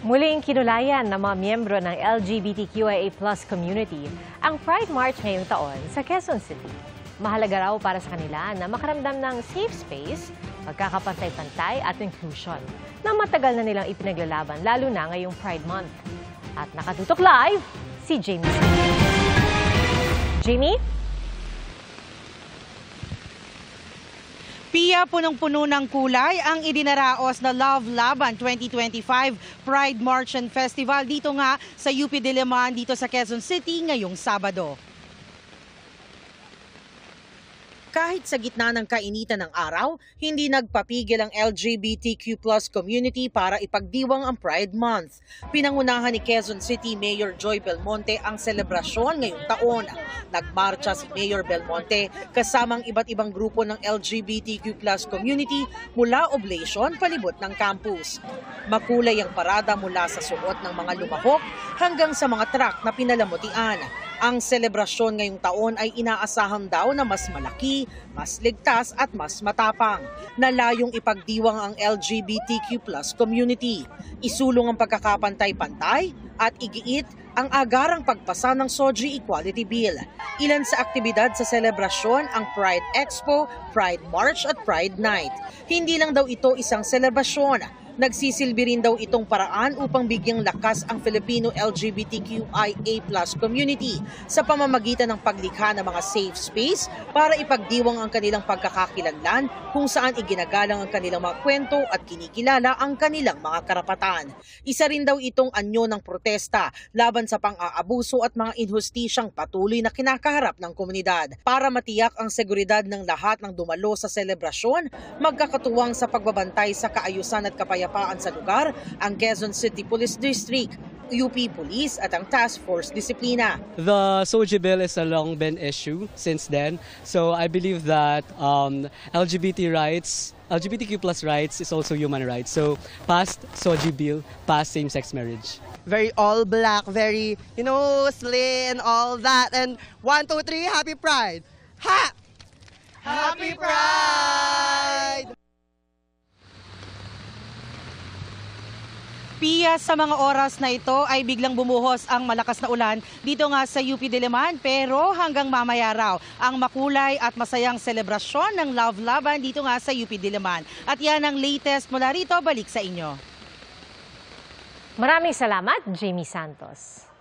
Muling kinulayan ng mga miyembro ng LGBTQIA+ community ang Pride March ngayong taon sa Quezon City. Mahalaga raw para sa kanila na makaramdam ng safe space, pagkakapantay-pantay at inclusion na matagal na nilang ipinaglalaban lalo na ngayong Pride Month. At nakatutok live si Jamie. Jamie? Pia, punong-puno ng kulay ang idinaraos na Love Laban 2025 Pride March and Festival dito nga sa UP Diliman dito sa Quezon City ngayong Sabado. Kahit sa gitna ng kainitan ng araw, hindi nagpapigil ang LGBTQ+ community para ipagdiwang ang Pride Month. Pinangunahan ni Quezon City Mayor Joy Belmonte ang selebrasyon ngayong taon. Nagmarcha si Mayor Belmonte kasamang iba't ibang grupo ng LGBTQ+ community mula Oblation palibot ng campus. Makulay ang parada mula sa suot ng mga lumahok hanggang sa mga truck na pinalamutian. Ang selebrasyon ngayong taon ay inaasahan daw na mas malaki, mas ligtas at mas matapang, na layong ipagdiwang ang LGBTQ+ community. Isulong ang pagkakapantay-pantay at igiit ang agarang pagpasa ng SOGI Equality Bill. Ilan sa aktibidad sa selebrasyon ang Pride Expo, Pride March at Pride Night. Hindi lang daw ito isang selebrasyon. Nagsisilbi rin daw itong paraan upang bigyang lakas ang Filipino LGBTQIA+ community sa pamamagitan ng paglikha ng mga safe space para ipagdiwang ang kanilang pagkakakilanlan kung saan iginagalang ang kanilang mga kwento at kinikilala ang kanilang mga karapatan. Isa rin daw itong anyo ng protesta laban sa pang-aabuso at mga injustisyang patuloy na kinakaharap ng komunidad. Para matiyak ang seguridad ng lahat ng dumalo sa selebrasyon, magkakatuwang sa pagbabantay sa kaayusan at kapayapaan sa lugar ang Quezon City Police District, UP Police at ang Task Force Disiplina. The SOGI bill is a long been issue since then. So I believe that LGBTQ+ rights is also human rights. So past SOGI bill, past same-sex marriage. Very all black, very, slay and all that. And 1, 2, 3, Happy Pride! Ha! Happy Pride! Pia, sa mga oras na ito ay biglang bumuhos ang malakas na ulan dito nga sa UP Diliman, pero hanggang mamaya raw ang makulay at masayang selebrasyon ng Love Laban dito nga sa UP Diliman. At yan ang latest mula rito, balik sa inyo. Maraming salamat, Jamie Santos.